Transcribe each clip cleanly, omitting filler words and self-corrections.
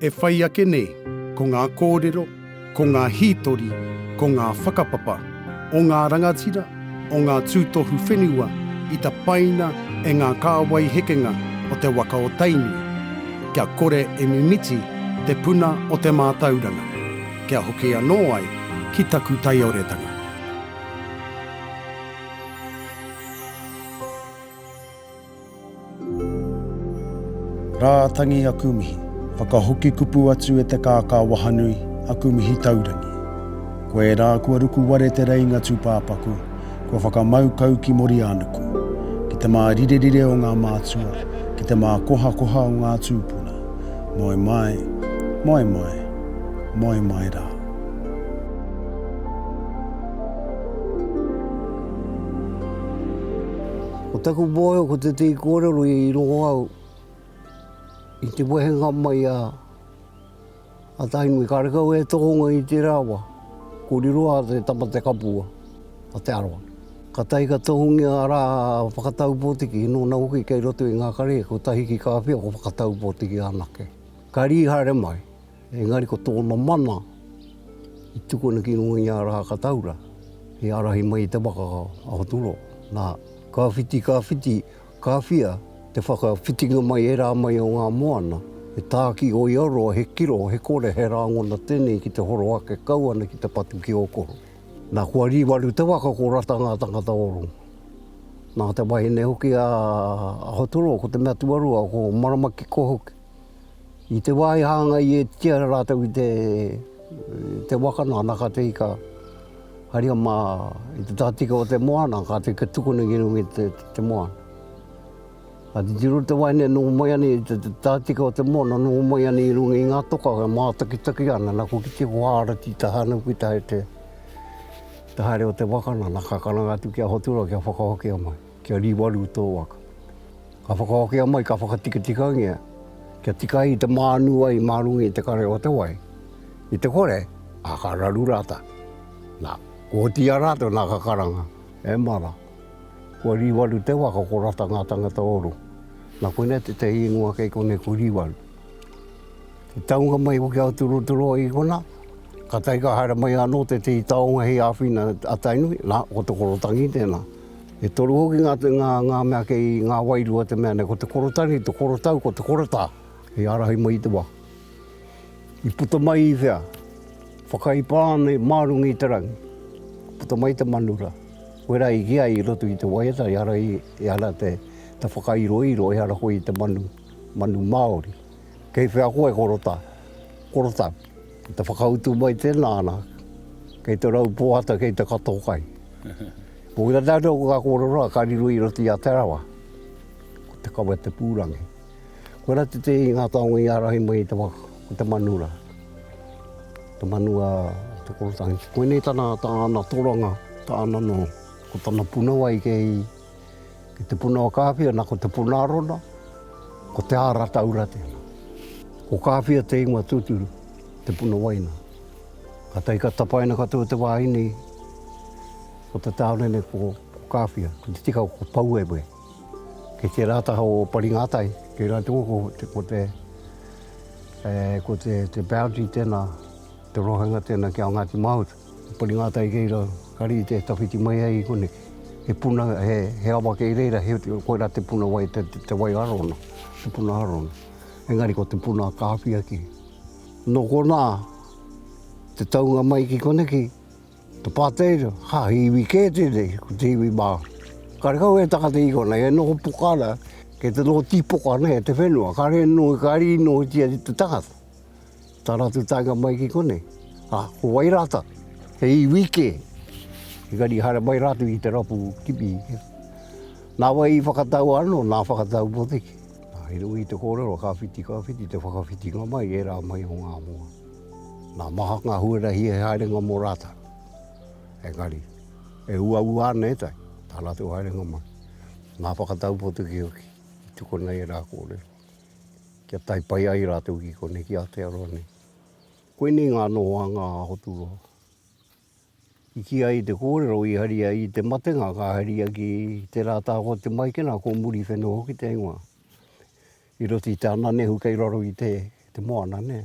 E whai ake nei, ko ngā kōrero, ko ngā hītori, ko ngā whakapapa, o ngā rangatira, o ngā tūtohu whenua, i ta paina e ngā kāwai hekenga o te waka o taini. Kia kore e mimiti te puna o te mātauranga. Kia hoki anō ai ki taku Taioretanga. Rātangi akumihi, whakahoki kupu atu e te kākā wahanui, akumihi taurangi. Koe rā kua ruku ware te reinga tūpāpaku, kua whakamaukau ki ruaanuku. Ki te mā rirerire o ngā mātua, ki te mā koha o ngā tūpuna. Moi mai, moi mai, moi mai rā. O taku moe ko te te kōrero i rongo au. I te wehenga mai a tainui karekau e tohonga i te rāwa. Ko riroa te tamate kapua a te aroa. Ka tai ka tohungi a rā whakatau pōtiki, no na hoki kei roto i ngā kare, ko tahi ki Kaawhia ko whakatau pōtiki anake. Ka rihare mai, engari ko tōna mana, i tukuna ki nunga i a rā kataura, i arahi mai te waka a hoturo. Nā, ka whiti, Kaawhia, te whakawhitinga mai e rā mai o ngā moana, e tāki o i aroa he kiro, he kore, he rāngona tēnei ki te horo ake kauana ki te patu ki okoro. Nā kua riwaru te waka ko rata ngā tangata oro. Nā te wahine hoki a hotoro ko te mea tuarua ko maramaki ko hoki. I te wai hanga i e tia rātau i te wakana naka te ika haria mā i te tātika o te moana, ka te tukuna ki te moana. A te tiro te waine no mai ani te tātika o te moana, no mai ani i runga i ngā toka ka mātakitaki ana, nā ko ki te wārati ta hana ki te haere o te wakana, nā ka karanga atu kia hotura kia whakahokia mai, kia riwaru tō waka. Ka whakahokia mai, ka whakatikatikanga, kia tikai i te mānua i mārungi i te kare o te wai. I te kore, a ka raru rata. Nā, ko tia rata nā ka karanga, e mara. Kua riwaru te waka ko rata ngā tangata oro. Nā koe te ingoa kei kone ko riwaru. Te taunga mai ko kia turo i kona, ka taika haere mai anō te i taonga hei āwhina a tainui, nā, ko te korotangi tēnā. E toru hoki ngā mea kei ngā wairua te mea, ko te korotangi, te korotau, ko te korotā. Hei arahi mai te wā. I puta mai i whea, whakai pāne mārungi i te rangi. Puta mai te manura. Wera i kia i roto i te waiata, i ara te whakairoiro, i ara hoi i te manu Māori. Kei whea koe korotā. Te whakautu mai tēnā ana, kei te rau pōhata kei te katokai. Pōkita tātou ko ka kōrero ka riru i roto i a te rawa. Ko te kawe te pūrangi. Koe rā te i ngā taonga i arahi mai te waka, ko te manura. Te manua, te korotangi. Koe nei tāna toranga, tāna no, ko tāna punawai kei te puna o Kaawhia, nā ko te puna arona, ko te ārataura tēnā. Ko Kaawhia te ingoa tūturu, te puna waina. Ka taika tapaina katoa te wāhini, ko te tāonene ko Kaawhia, ko te tika ko pauewe. Kei te rātaha o paringātai, kei rātua ko te boundary tēnā, te rohanga tēnā ki ao Ngāti Māuta. Paringātai kei rā, kari te tawhiti mai ai kone. He puna, he awa kei reira, koe rā te puna wai, te wai arona, te puna arona. Engari ko te puna Kaawhia ki. No kona, te taunga mai ki kone ki, te pāteira, iwi kē tēnei, ko te iwi mā. Karekau e takate i kona, e noho pukara, ke te noho tipoka ne, te whenua, kare no, kari no tia te takata. Tā rātu tainga mai ki kone, ko wai rata, he iwi kē. Engari haere mai rātu i te rapu kipi. Nā wai i whakatau anō, nā whakatau potiki. I rui te kōrero, ka whiti, te whakawhitinga mai, e rā mai o ngā mua. Nā maha ngā huera hi e haerenga mō rāta. Engari, e ua ane e tai, tā rātu haerenga mai. Nā whakatau potiki hoki, i tukona e rā kōrero. Kia tai pai ai rātu ki kone, ki Aotearoa nei. Koe ni ngā noa ngā hoturo. I ki ai te kōrero i haria i te matenga, ka haria ki te rātā ko te maikena, ko muri whenua hoki te ingoa. I roti te ana nehu kei raro i te moana ne.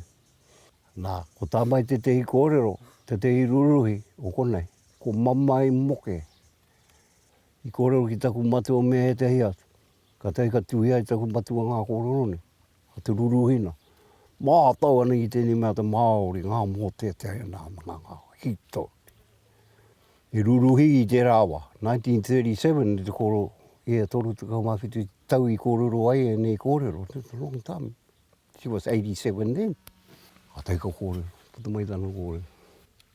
Nā, ko tā mai te tehi koorero, te tehi ruruhi o konei, ko mamai moke. I koorero ki taku matua mea he tehi atu. Ka tehi ka tuhia i taku matua ngā koorero ni, a te ruruhina. Mā tau ana i tēnei mea te Māori, ngā mō te tehi nā mga ngā hito. I ruruhi i te rāwa, 1937 te koro, ia toru te kaumawhitu tau i koorero ai e nei koorero, it's a long time. She was 87 then. A tei ka kōrero, puta mai tāna kōrero.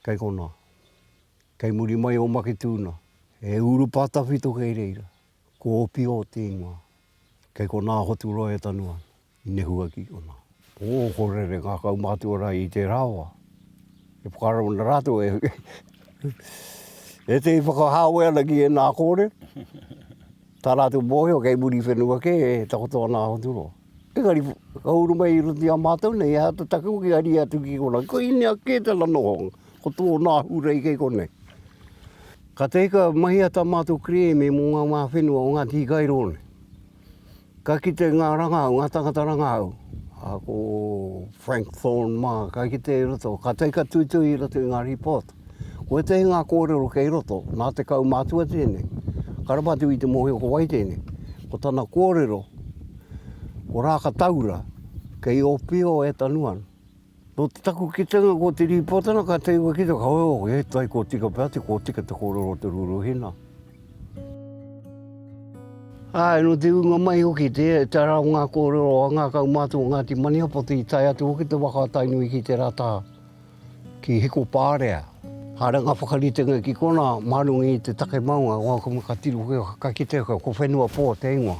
Kei kona, kei muri mai o make tūna, e uru pātawhito kei reira, ko opi o te ingoa. Kei kona hotu roa e tanua, i nehua ki kona. O kōrere ngā kaumātua rai i te rāwa. E whakara na rātou e te whakahāwe ana ki e nā kōrero. Tā rātou mōheo kei muri whenua ke e takotoa nā hotu roa. Engari, ka uru mai i ruti a mātou nei, ha ta taku ki ari atu ki kona. Ko inea ke te lanohonga, ko tō nā hurei kei konei. Ka teika mahi a tā mātou kreme mō ngā mā whenua o ngā tīkai rōne. Ka kite ngā rangau, ngā tangata rangau. A ko Frank Thorne mā, ka kite i roto. Ka teika tūtui i roto i ngā report. Ko e tehi ngā kōrero kei roto, nā te kau mātua tēnei. Karapatu i te mōheo ko wai tēnei. Ko tāna kōrero, ko rāka taura, kei o pio e tanuan. No te taku ki tanga ko te ripotana, ka te iwa ki te kao, e tai ko tika pēti, ko tika te kōrero te ruruhina. Ai, no te unga mai hoki te rao ngā kōrero, ngā kaumātua, ngā ti maniapo te i tai atu hoki te waka tainui ki te rata, ki hiko pārea. Hāra ngā whakaritenga ki kona marungi i te take maunga, wā ka tiru ka kite ko whenua pō te ingoa.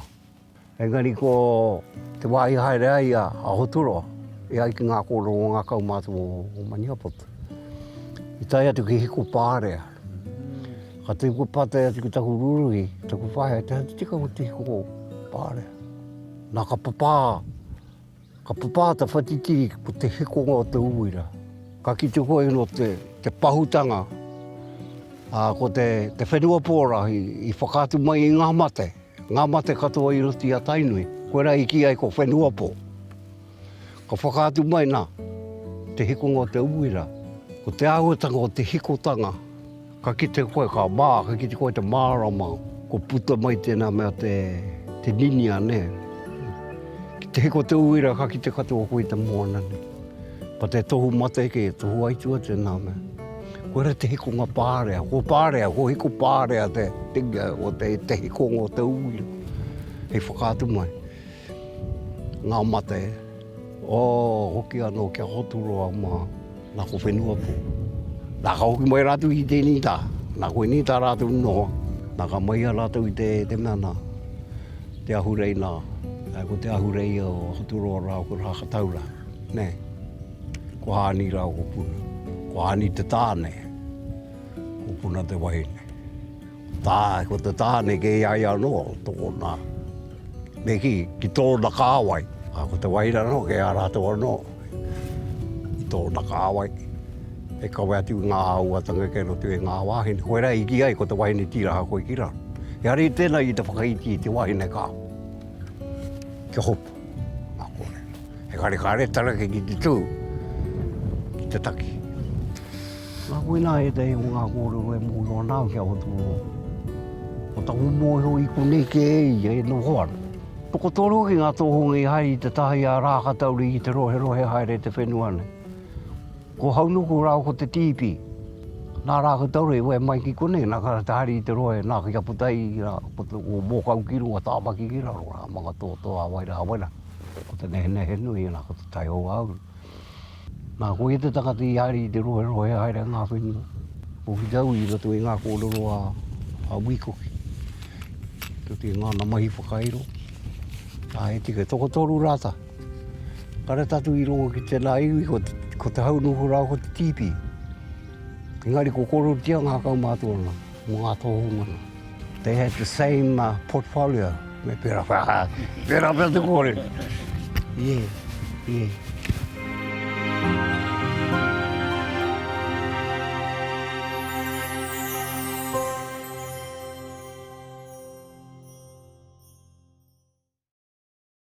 Engari ko te wāhi haere ai a hoturoa, e ai ki ngā kōrero o ngā kaumātua o maniapoto. I tai atu ki hiko pārea. Ka te ko pātai atu ki taku ruruhi, taku whāia, te tika o te hiko pārea. Nā ka papā ta whatitiri ko te hiko o te uira. Ka ki te koe no te pahutanga, ko te whenua pōra i whakātu mai i ngā mate. Ngā mate katoa i ruti a tainui, koe rai ki ai ko whenua pō. Ka whakātu mai nā, te hikonga o te uira, ko te āhuatanga o te hikotanga. Ka kite koe ka mā, ka kite koe te mārama, ko puta mai tēnā mea te ninia ne. Ki te hiko te uira, ka kite katoa koe te moana ne. Pa te tohu mate ke, tohu aitua tēnā mea. Koe re te hikonga pārea, ko hiko pārea te tinga o te hikonga o te uira. Hei whakātu mai. Ngā mate, hoki anō kia hoturoa mā, nā ko whenua pō. Nā ka hoki mai rātu i te nita, nā koe nita rātu noa. Nā ka mai rātu i te mea nā, te ahurei nā. Ko te ahurei o hoturoa rāo ko rāka taura. Nē, ko hāni rāo ko puna. Ko hāni te tāne. Ko puna te wahine. Ko te tāne ke iai anō, tō nā. Me ki tōna kāwai. Ko te wahine anō, ke a rātou anō. I tōna kāwai. E kawe atu ngā auatanga ke no te ngā wahine. Koe rai i ki ai, ko te wahine tira ha koe ki rā. E ari tēnā i te whakaiti i te wahine kā. Kia hopa. Ngā kore. E kare tara ke ki te tū. Ki te taki. Nā koe nā e te o ngā kōrero e mō nāu kia hotu. O taku mōheo i konei ke e no hoana. Toko toro ki ngā tōhonga i hai i te tahi a rāka tauri i te rohe haere te whenua nei. Ko haunuku rāo ko te tipi. Nā rāka tauri e mai ki konei, nā kara te hari i te rohe, nā kia putai o mōkau ki runga tāmaki ki raro, rā mga tōtoa waira. Ko te nehe nui, nā ko te taiho auru. Nā ko e te takati i hari i te rohe haere ngā whenua. Ko ki tau i rato i ngā kōrero a wikoki. Tuti ngāna mahi whakairo. Tā e tika toko toru rāta. Kare tatu i rongo ki te naiwi ko te haunuku rāo ko te tipi. Engari ko koro tia ngā kaumātua na, mō ngā tōhonga na. They had the same portfolio. Me pera te kore. Yeah.